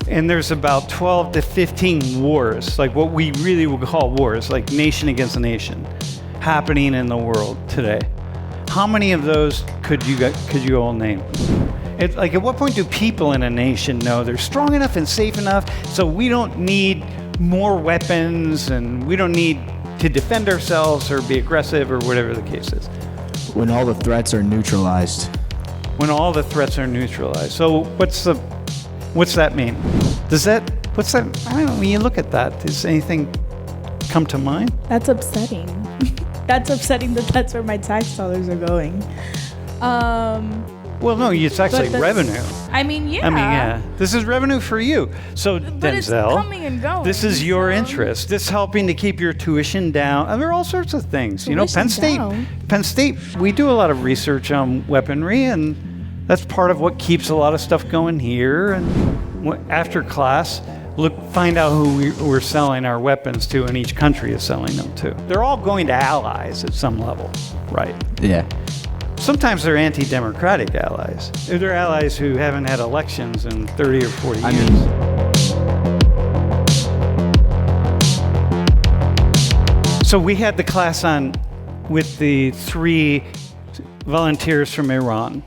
And there's about 12 to 15 wars, like what we really would call wars, like nation against nation, happening in the world today. How many of those could you all name? Like, at what point do people in a nation know they're strong enough and safe enough so we don't need more weapons and we don't need to defend ourselves or be aggressive or whatever the case is? When all the threats are neutralized. When all the threats are neutralized. So what's that mean? I don't know, when you look at that, does anything come to mind? That's upsetting. That's upsetting that's where my tax dollars are going. Well, no, it's actually revenue. I mean, yeah. This is revenue for you. So, but Denzel, it's coming and going. this is your interest. This is helping to keep your tuition down. And there are all sorts of things. Penn State, we do a lot of research on weaponry, and that's part of what keeps a lot of stuff going here. And after class, find out who we're selling our weapons to, and each country is selling them to. They're all going to allies at some level, right? Yeah. Sometimes they're anti-democratic allies. They're allies who haven't had elections in 30 or 40 years. So we had the class on with the 3 volunteers from Iran.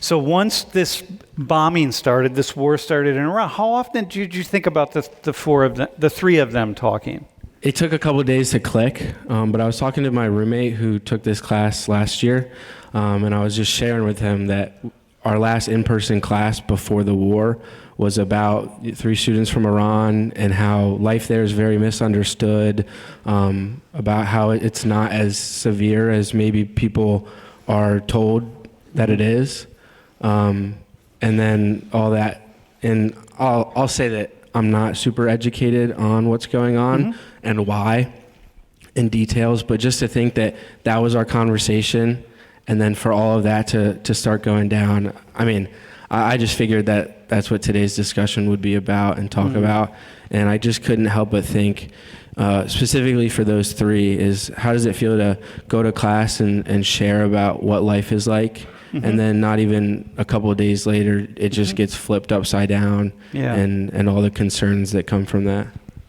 So once this bombing started, this war started in Iran, how often did you think about the 3 of them talking? It took a couple of days to click, but I was talking to my roommate who took this class last year, and I was just sharing with him that our last in-person class before the war was about 3 students from Iran and how life there is very misunderstood, about how it's not as severe as maybe people are told that it is, and then all that. And I'll say that I'm not super educated on what's going on and why in details, but just to think that was our conversation, and then for all of that to start going down, I mean, I just figured that that's what today's discussion would be about and talk about, and I just couldn't help but think, specifically for those 3, is how does it feel to go to class and share about what life is like, and then not even a couple of days later, it just gets flipped upside down, and all the concerns that come from that.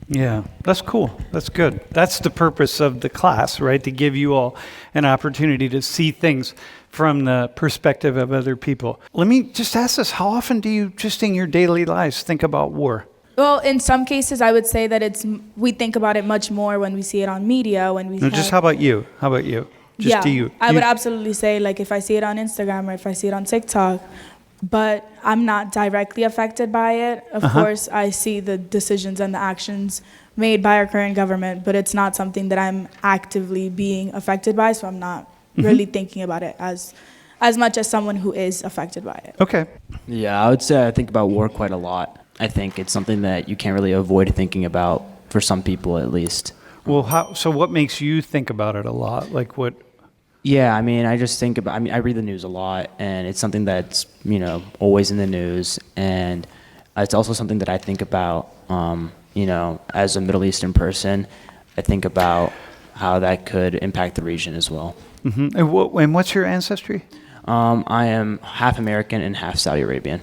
Yeah, that's cool. That's good. That's the purpose of the class, right? To give you all an opportunity to see things from the perspective of other people. Let me just ask this. How often do you, just in your daily lives, think about war? Well, in some cases, I would say that we think about it much more when we see it on media. How about you? I would absolutely say, like, if I see it on Instagram or if I see it on TikTok, but I'm not directly affected by it. Of course, I see the decisions and the actions made by our current government, but it's not something that I'm actively being affected by, so I'm not really thinking about it as much as someone who is affected by it. Okay. Yeah, I would say I think about war quite a lot. I think it's something that you can't really avoid thinking about, for some people at least. Well, so what makes you think about it a lot? Like what? Yeah, I mean, I just think about, I read the news a lot, and it's something that's, always in the news, and it's also something that I think about, as a Middle Eastern person. I think about how that could impact the region as well. Mm-hmm. And what's your ancestry? I am half American and half Saudi Arabian.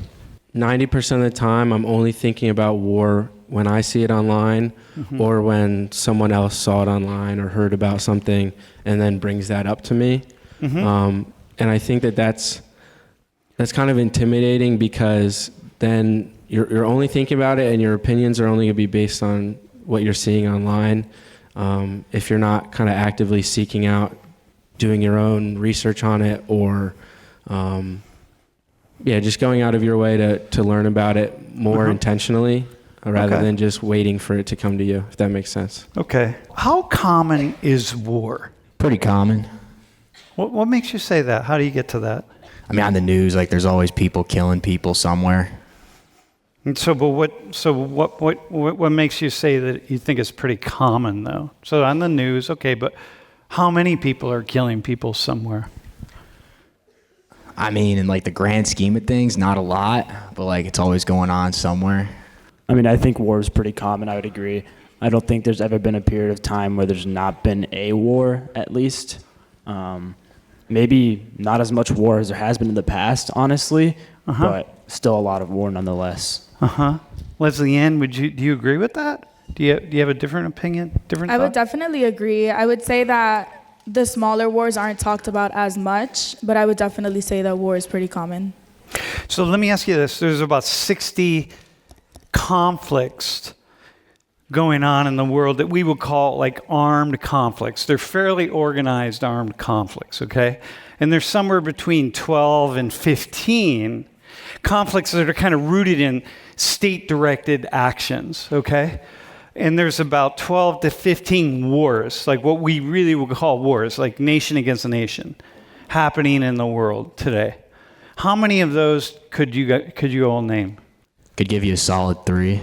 90% of the time, I'm only thinking about war when I see it online, or when someone else saw it online or heard about something and then brings that up to me. And I think that's kind of intimidating, because then you're only thinking about it and your opinions are only going to be based on what you're seeing online. If you're not kind of actively seeking out doing your own research on it, or just going out of your way to learn about it more intentionally, rather than just waiting for it to come to you, if that makes sense. Okay. How common is war? Pretty common. What makes you say that? How do you get to that? I mean, on the news, like, there's always people killing people somewhere. And what makes you say that you think it's pretty common, though? So on the news, okay, but how many people are killing people somewhere? I mean, in like the grand scheme of things, not a lot, but like it's always going on somewhere. I mean, I think war is pretty common. I would agree. I don't think there's ever been a period of time where there's not been a war, at least. Maybe not as much war as there has been in the past, honestly, but still a lot of war nonetheless. Leslie Ann, do you agree with that? Do you have a different opinion? I would definitely agree. I would say that the smaller wars aren't talked about as much, but I would definitely say that war is pretty common. So let me ask you this. There's about 60 conflicts going on in the world that we would call like armed conflicts. They're fairly organized armed conflicts, okay? And there's somewhere between 12 and 15 conflicts that are kind of rooted in state-directed actions, okay? And there's about 12 to 15 wars, like what we really would call wars, like nation against nation, happening in the world today. How many of those could you all name? Could give you a solid 3.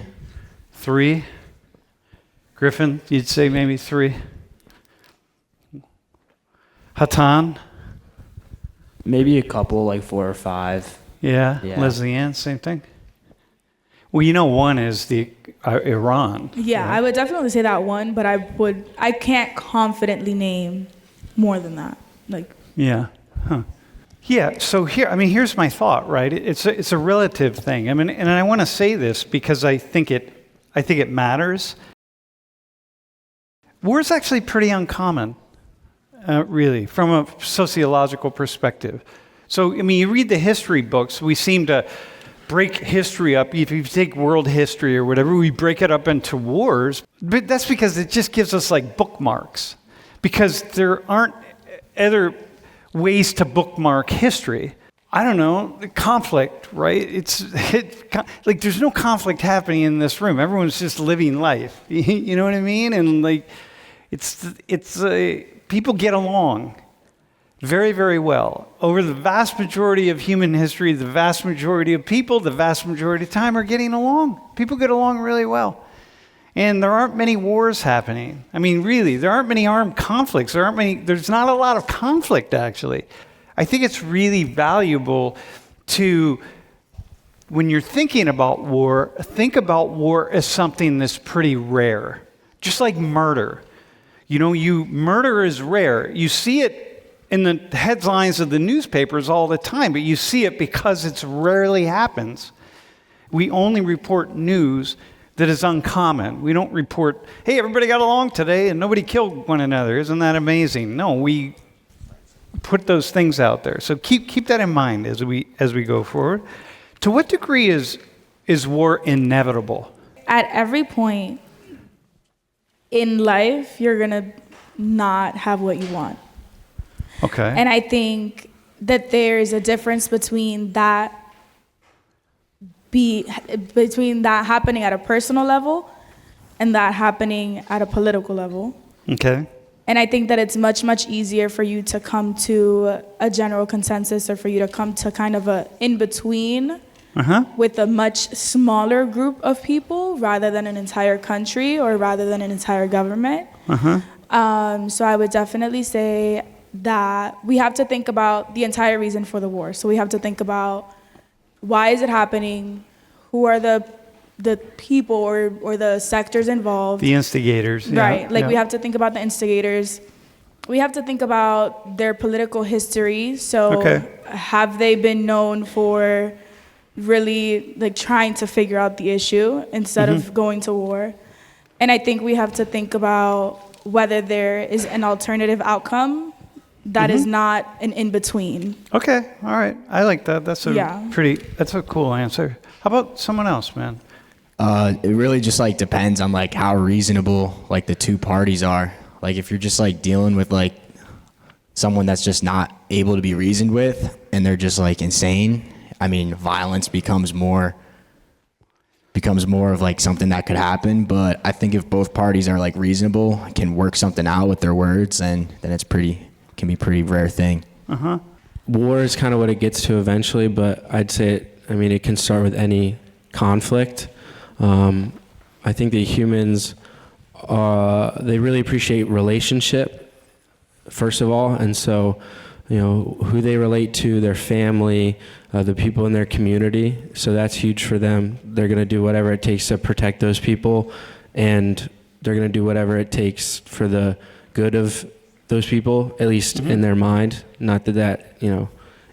3? Griffin, you'd say maybe 3? Hatan? Maybe a couple, like 4 or 5. Yeah. Yeah. Leslie Ann, same thing? Well, one is the Iran. Yeah, right? I would definitely say that one, but I can't confidently name more than that. Like. Yeah. Huh. Yeah. So here's my thought. Right. It's a relative thing. I mean, and I want to say this because I think it matters. War is actually pretty uncommon, really, from a sociological perspective. So you read the history books. We seem to break history up. If you take world history or whatever, we break it up into wars. But that's because it just gives us like bookmarks. Because there aren't other ways to bookmark history. I don't know, conflict, right? Like there's no conflict happening in this room. Everyone's just living life. You know what I mean? And like, people get along very, very well. Over the vast majority of human history, the vast majority of people, the vast majority of time are getting along. People get along really well. And there aren't many wars happening. I mean, really, there aren't many armed conflicts. There's not a lot of conflict, actually. I think it's really valuable to, when you're thinking about war, think about war as something that's pretty rare. Just like murder. Murder is rare. You see it in the headlines of the newspapers all the time, but you see it because it rarely happens. We only report news that is uncommon. We don't report, hey, everybody got along today and nobody killed one another. Isn't that amazing? No, we put those things out there. So keep that in mind as we go forward. To what degree is war inevitable? At every point in life, you're going to not have what you want. Okay. And I think that there's a difference between that happening at a personal level and that happening at a political level. Okay. And I think that it's much, much easier for you to come to a general consensus or for you to come to kind of a in-between with a much smaller group of people rather than an entire country or rather than an entire government. So I would definitely say that we have to think about the entire reason for the war. So we have to think about why is it happening, who are the people or the sectors involved. The instigators. Right. Yeah. We have to think about the instigators. We have to think about their political history. So have they been known for really trying to figure out the issue instead of going to war? And I think we have to think about whether there is an alternative outcome that is not an in-between. Okay, all right. I like that. That's a cool answer. How about someone else, man? It really just depends on how reasonable the two parties are. If you're just dealing with someone that's just not able to be reasoned with and they're just insane, I mean, violence becomes more of something that could happen. But I think if both parties are reasonable, can work something out with their words, and then can be a pretty rare thing. War is kind of what it gets to eventually, but I'd say it can start with any conflict. I think that humans, they really appreciate relationship, first of all, and so, who they relate to, their family, the people in their community, so that's huge for them. They're going to do whatever it takes to protect those people, and they're going to do whatever it takes for the good of those people, at least in their mind. Not that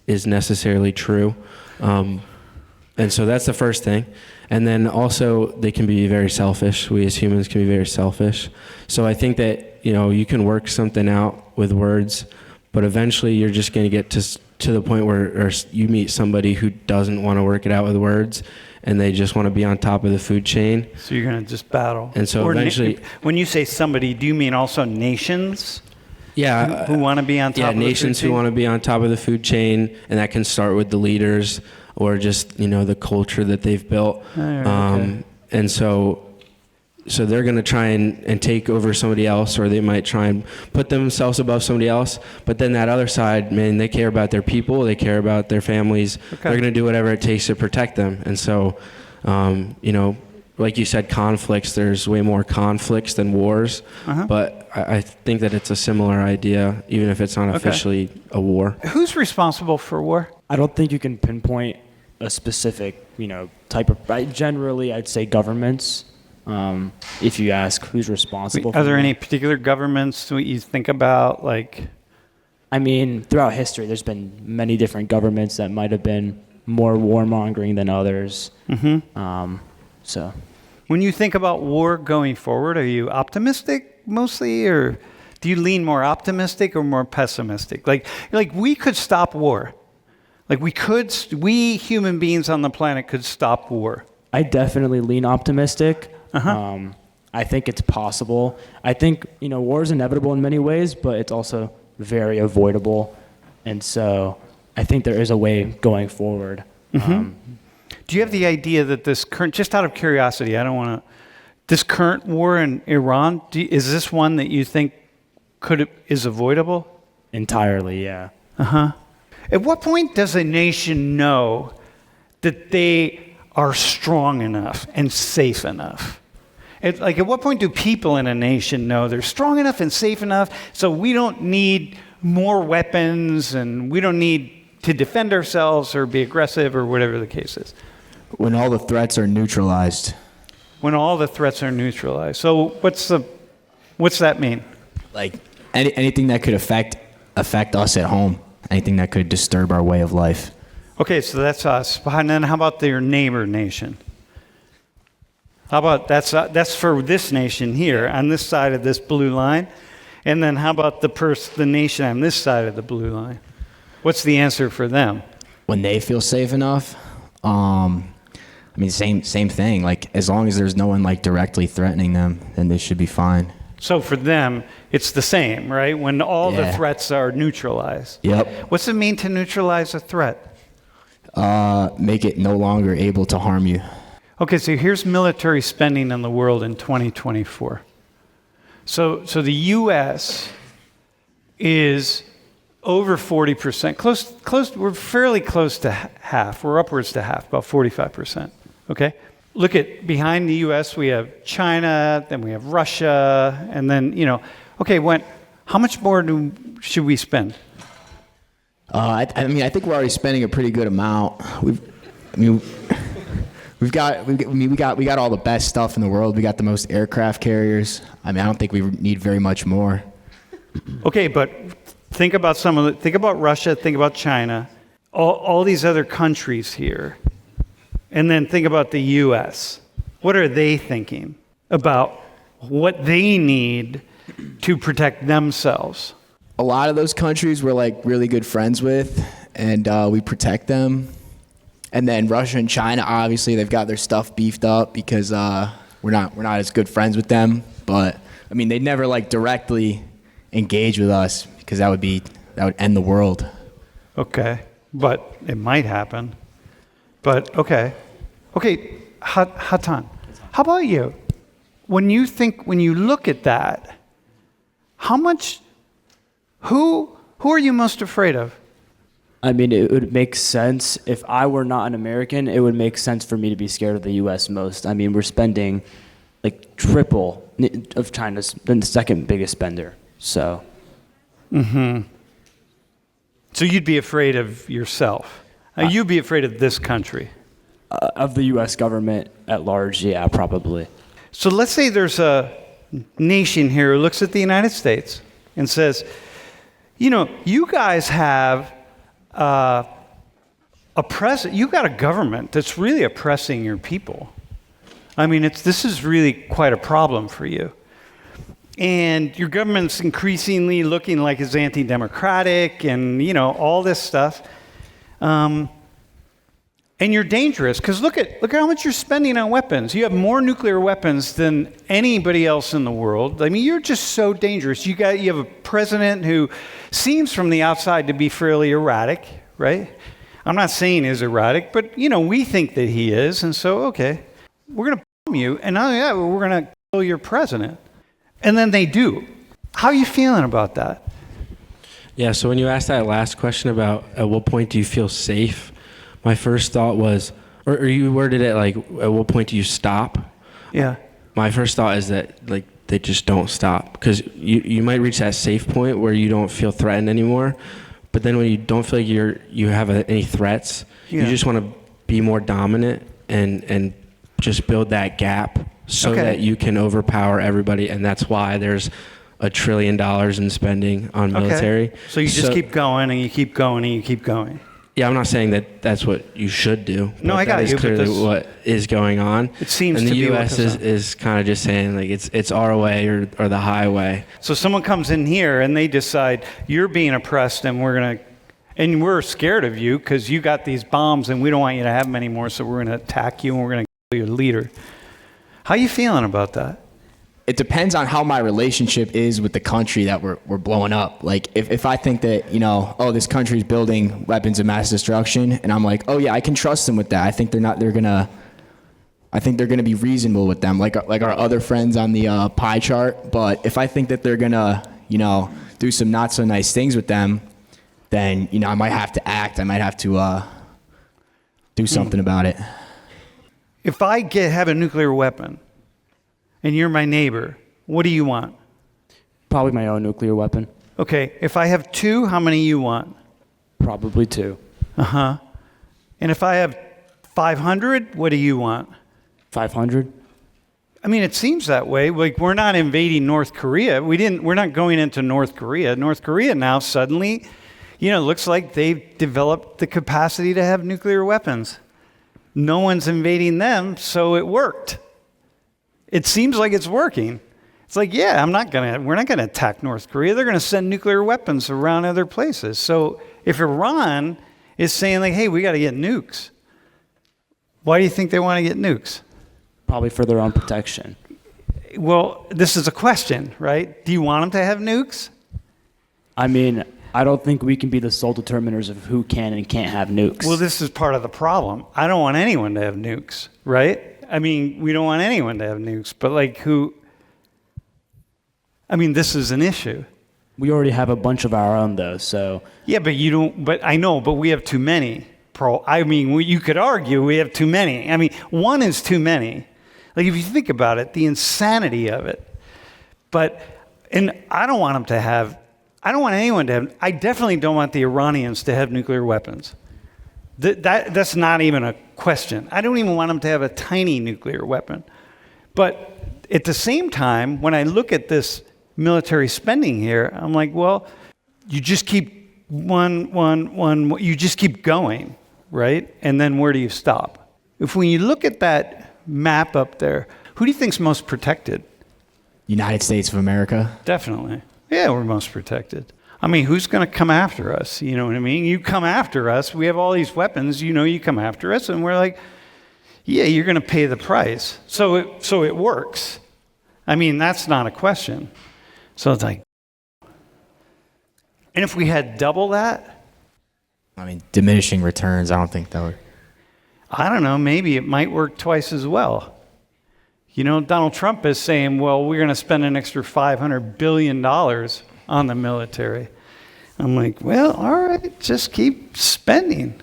is necessarily true. And so that's the first thing. And then also they can be very selfish. We as humans can be very selfish. So I think that, you can work something out with words, but eventually you're just going to get to the point where you meet somebody who doesn't want to work it out with words, and they just want to be on top of the food chain. So you're going to just battle. And so eventually... when you say somebody, do you mean also nations? Yeah. Who want to be on top of the food chain? Yeah, nations who want to be on top of the food chain, and that can start with the leaders or just, the culture that they've built. Okay. And so they're going to try and take over somebody else, or they might try and put themselves above somebody else. But then that other side, man, they care about their people. They care about their families. Okay. They're going to do whatever it takes to protect them. And so, like you said, conflicts, there's way more conflicts than wars. Uh-huh. But I think that it's a similar idea, even if it's not officially a war. Who's responsible for war? I don't think you can pinpoint a specific, type of... Generally, I'd say governments. If you ask who's responsible for Are there any particular governments that you think about, like... I mean, throughout history, there's been many different governments that might have been more warmongering than others. Mm-hmm. So... When you think about war going forward, are you optimistic mostly, or do you lean more optimistic or more pessimistic? Like we could stop war. Like we human beings on the planet could stop war. I definitely lean optimistic. Uh-huh. I think it's possible. I think, war is inevitable in many ways, but it's also very avoidable. And so I think there is a way going forward. Mm-hmm. Do you have the idea that this current, just out of curiosity, this current war in Iran, is this one that you think is avoidable? Entirely, yeah. Uh-huh. At what point does a nation know that they are strong enough and safe enough? At what point do people in a nation know they're strong enough and safe enough so we don't need more weapons and we don't need to defend ourselves or be aggressive or whatever the case is? When all the threats are neutralized. When all the threats are neutralized. So what's that mean? Like anything that could affect us at home. Anything that could disturb our way of life. Okay, so that's us. And then how about your neighbor nation? How about that's for this nation here on this side of this blue line? And then how about the nation on this side of the blue line? What's the answer for them? When they feel safe enough, same thing. Like as long as there's no one like directly threatening them, then they should be fine. So for them, it's the same, right? When all the threats are neutralized. Yep. What's it mean to neutralize a threat? Make it no longer able to harm you. Okay, so here's military spending in the world in 2024. So the U.S. is over 40%, we're fairly close to half. We're upwards to half, about 45%, okay? Look at behind the U.S., we have China, then we have Russia, and then, how much more should we spend? I think we're already spending a pretty good amount. We got all the best stuff in the world. We got the most aircraft carriers. I don't think we need very much more. Okay, but think about Russia, think about China, all these other countries here, and then think about the U.S. What are they thinking about what they need to protect themselves? A lot of those countries we're really good friends with, and we protect them. And then Russia and China, obviously, they've got their stuff beefed up because we're not as good friends with them. But they'd never directly engage with us because that would end the world. Okay, but it might happen. But okay, Hatan, how about you? When you look at that, who are you most afraid of? It would make sense. If I were not an American, it would make sense for me to be scared of the U.S. most. We're spending triple of China's, been the second biggest spender. So. Mm-hmm. So you'd be afraid of yourself. You'd be afraid of this country. Of the U.S. government at large, yeah, probably. So let's say there's a nation here who looks at the United States and says, you guys have you got a government that's really oppressing your people. I mean, this is really quite a problem for you. And your government's increasingly looking like it's anti-democratic and, all this stuff. And you're dangerous because look at how much you're spending on weapons. You have more nuclear weapons than anybody else in the world. I mean, you're just so dangerous. You have a president who seems from the outside to be fairly erratic, right? I'm not saying he's erratic, but we think that he is, and so okay, we're gonna bomb you, and not only that, we're gonna kill your president, and then they do. How are you feeling about that? Yeah. So when you asked that last question about at what point do you feel safe, my first thought was, or you worded it like, at what point do you stop? Yeah. My first thought is that like they just don't stop, because you might reach that safe point where you don't feel threatened anymore, but then when you don't feel like you have any threats, you just want to be more dominant and just build that gap so that you can overpower everybody, and that's why there's $1 trillion in spending on military. So you just keep going and you keep going and you keep going. Yeah, I'm not saying that that's what you should do. No, I got you. That is clearly what is going on. It seems and to the be U.S. is kind of just saying like it's our way or the highway. So someone comes in here and they decide you're being oppressed and we're scared of you because you got these bombs and we don't want you to have them anymore. So we're going to attack you and we're going to kill your leader. How are you feeling about that? It depends on how my relationship is with the country that we're blowing up. Like if I think that, this country's building weapons of mass destruction, and I'm like, oh yeah, I can trust them with that. I think they're gonna be reasonable with them, like our other friends on the pie chart. But if I think that they're gonna, do some not so nice things with them, then, I might have to act. I might have to do something about it. If I have a nuclear weapon, and you're my neighbor, what do you want? Probably my own nuclear weapon. Okay, if I have 2, how many you want? Probably 2. Uh-huh. And if I have 500, what do you want? 500. I mean, it seems that way. Like, we're not invading North Korea. We're not going into North Korea. North Korea now suddenly, looks like they've developed the capacity to have nuclear weapons. No one's invading them, so it worked. It seems like it's working. It's like, yeah, we're not gonna attack North Korea. They're gonna send nuclear weapons around other places. So if Iran is saying like, hey, we gotta get nukes, why do you think they want to get nukes? Probably for their own protection. Well, this is a question, right? Do you want them to have nukes? I mean, I don't think we can be the sole determiners of who can and can't have nukes. Well, this is part of the problem. I don't want anyone to have nukes, right? I mean, we don't want anyone to have nukes, but this is an issue. We already have a bunch of our own, though, so. Yeah, but we have too many. You could argue we have too many. I mean, one is too many. Like, if you think about it, the insanity of it. And I don't want anyone to have, I definitely don't want the Iranians to have nuclear weapons. That's not even a question. I don't even want them to have a tiny nuclear weapon. But at the same time, when I look at this military spending here, I'm like, well, you just keep you just keep going, right? And then where do you stop? When you look at that map up there, who do you think's most protected? United States of America. Definitely. Yeah, we're most protected. I mean, who's going to come after us? You know what I mean? You come after us. We have all these weapons. You come after us. And we're like, yeah, you're going to pay the price. So it works. I mean, that's not a question. So it's like, and if we had double that? I mean, diminishing returns, I don't think that would. I don't know. Maybe it might work twice as well. Donald Trump is saying, well, we're going to spend an extra $500 billion on the military. I'm like, well, all right, just keep spending.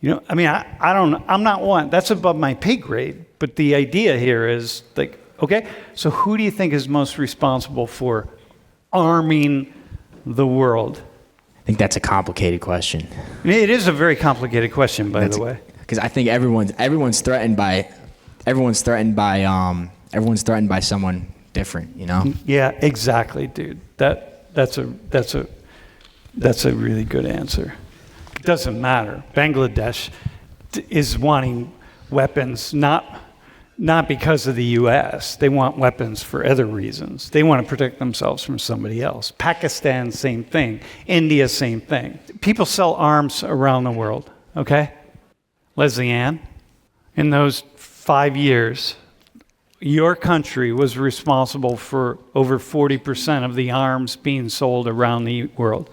I don't know. I'm not one. That's above my pay grade. But the idea here is like, okay, so who do you think is most responsible for arming the world? I think that's a complicated question. It is a very complicated question, by the way. Because I think everyone's threatened by someone different, Yeah, exactly, dude. That's a really good answer. It doesn't matter. Bangladesh is wanting weapons not because of the U.S. They want weapons for other reasons. They want to protect themselves from somebody else. Pakistan, same thing. India, same thing. People sell arms around the world, okay? Leslie Ann, in those 5 years, your country was responsible for over 40% of the arms being sold around the world,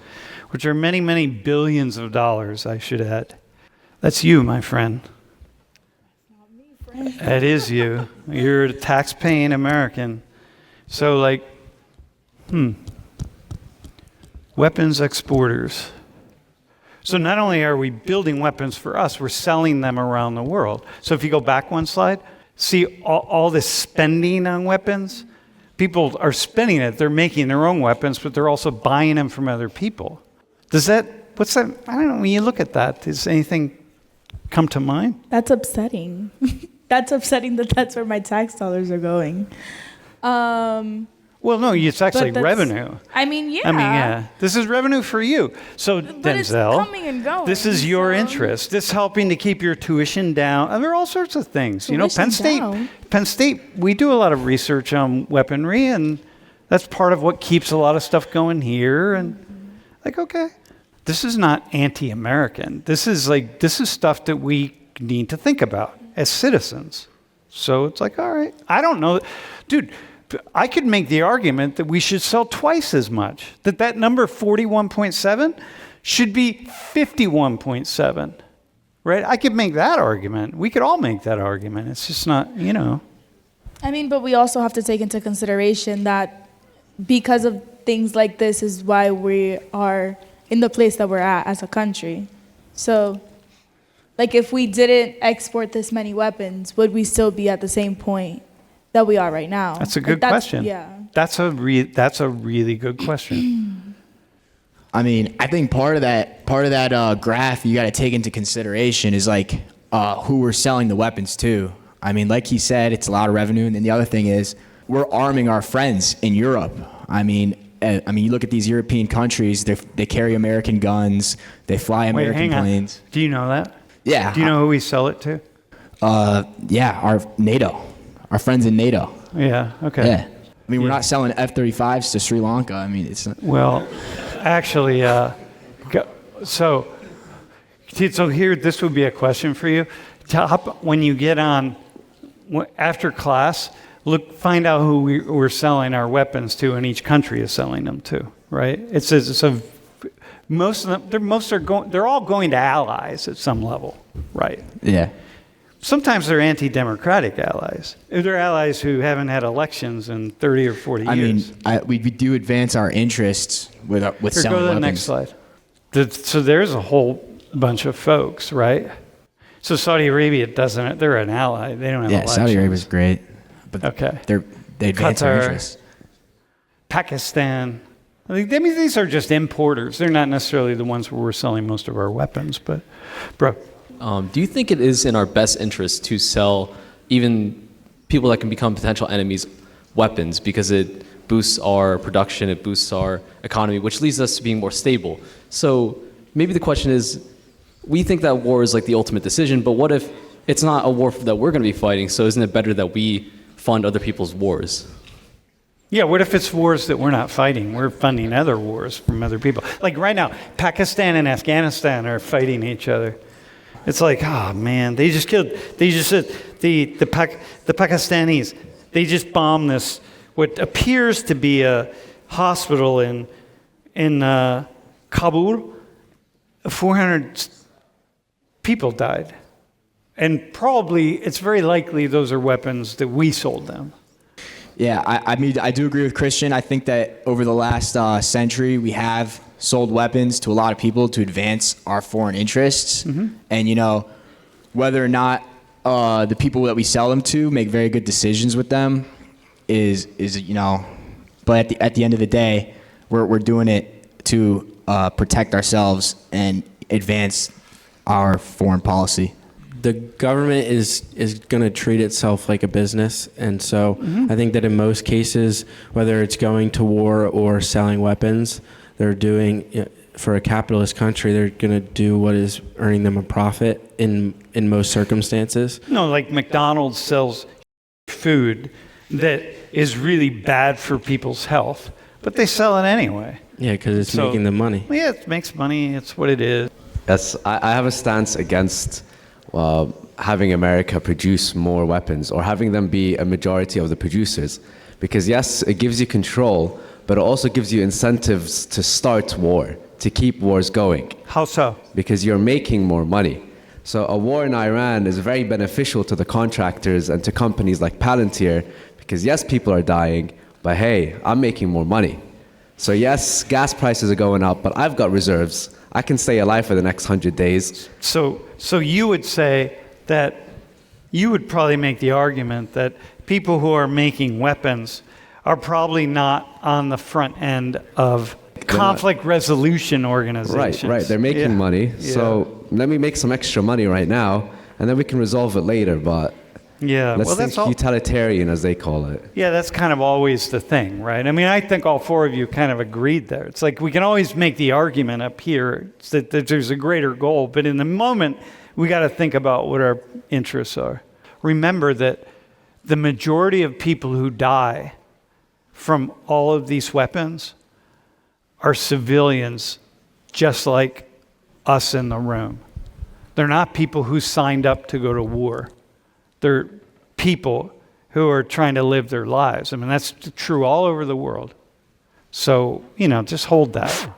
which are many, many billions of dollars, I should add. That's you, my friend. That is you. You're a tax-paying American. So, weapons exporters. So not only are we building weapons for us, we're selling them around the world. So if you go back one slide, see all this spending on weapons? People are spending it. They're making their own weapons, but they're also buying them from other people. What's that? I don't know, when you look at that, does anything come to mind? That's upsetting. That's upsetting that that's where my tax dollars are going. Well, no, it's actually revenue. Yeah. This is revenue for you. So, but Denzel, it's coming and going, this is your interest. This is helping to keep your tuition down. And there are all sorts of things. Penn State, we do a lot of research on weaponry, and that's part of what keeps a lot of stuff going here. And okay, this is not anti-American. This is stuff that we need to think about as citizens. So it's all right. I don't know. Dude, I could make the argument that we should sell twice as much. That number 41.7 should be 51.7. Right? I could make that argument. We could all make that argument. It's just not, But we also have to take into consideration that because of things like this is why we are in the place that we're at as a country. So, if we didn't export this many weapons, would we still be at the same point that we are right now? That's a good question. Yeah. That's a really good question. I think part of that graph you got to take into consideration is who we're selling the weapons to. Like he said, it's a lot of revenue, and then the other thing is we're arming our friends in Europe. You look at these European countries; they carry American guns, they fly American planes. Do you know that? Yeah. Do you know who we sell it to? Our NATO, our friends in NATO. Yeah. Okay. Yeah. We're not selling F-35s to Sri Lanka. It's not. Well, actually, so here, this would be a question for you. When you get on after class, find out who we're selling our weapons to, and each country is selling them to. Right? Most of them, they're all going to allies at some level, right? Yeah. Sometimes they're anti-democratic allies. They're allies who haven't had elections in 30 or 40 years. We do advance our interests with selling weapons. Go to the next slide. So there's a whole bunch of folks, right? So Saudi Arabia doesn't. They're an ally. They don't have elections. Saudi Arabia's great, but they advance our interests. Pakistan. These are just importers. They're not necessarily the ones where we're selling most of our weapons. But, bro. Do you think it is in our best interest to sell even people that can become potential enemies weapons because it boosts our production, it boosts our economy, which leads us to being more stable? So maybe the question is, we think that war is the ultimate decision, but what if it's not a war that we're going to be fighting? So isn't it better that we fund other people's wars? Yeah, what if it's wars that we're not fighting? We're funding other wars from other people. Right now, Pakistan and Afghanistan are fighting each other. It's oh man, the Pakistanis, they just bombed this, what appears to be a hospital in Kabul. 400 people died. And probably, it's very likely those are weapons that we sold them. Yeah, I do agree with Christian. I think that over the last century, we have sold weapons to a lot of people to advance our foreign interests. Mm-hmm. And, whether or not the people that we sell them to make very good decisions with them is but at the end of the day, we're doing it to protect ourselves and advance our foreign policy. The government is going to treat itself like a business, and so I think that in most cases, whether it's going to war or selling weapons, they're doing for a capitalist country, they're going to do what is earning them a profit in most circumstances. No, like McDonald's sells food that is really bad for people's health, but they sell it anyway. Yeah, because it's making them money. Yeah, it makes money. It's what it is. Yes, I have a stance against having America produce more weapons or having them be a majority of the producers. Because yes, it gives you control, but it also gives you incentives to start war, to keep wars going. How so? Because you're making more money. So a war in Iran is very beneficial to the contractors and to companies like Palantir, because yes, people are dying, but hey, I'm making more money. So yes, gas prices are going up, but I've got reserves. I can stay alive for the next 100 days. So you would say that you would probably make the argument that people who are making weapons are probably not on the front end of conflict resolution organizations. Right. They're making money. Yeah. So let me make some extra money right now, and then we can resolve it later. But yeah, let's think utilitarian, as they call it. Yeah, that's kind of always the thing, right? I mean, I think all four of you kind of agreed there. It's like we can always make the argument up here that there's a greater goal, but in the moment, we got to think about what our interests are. Remember that the majority of people who die from all of these weapons are civilians just like us in the room. They're not people who signed up to go to war. They're people who are trying to live their lives. I mean, that's true all over the world. So, just hold that.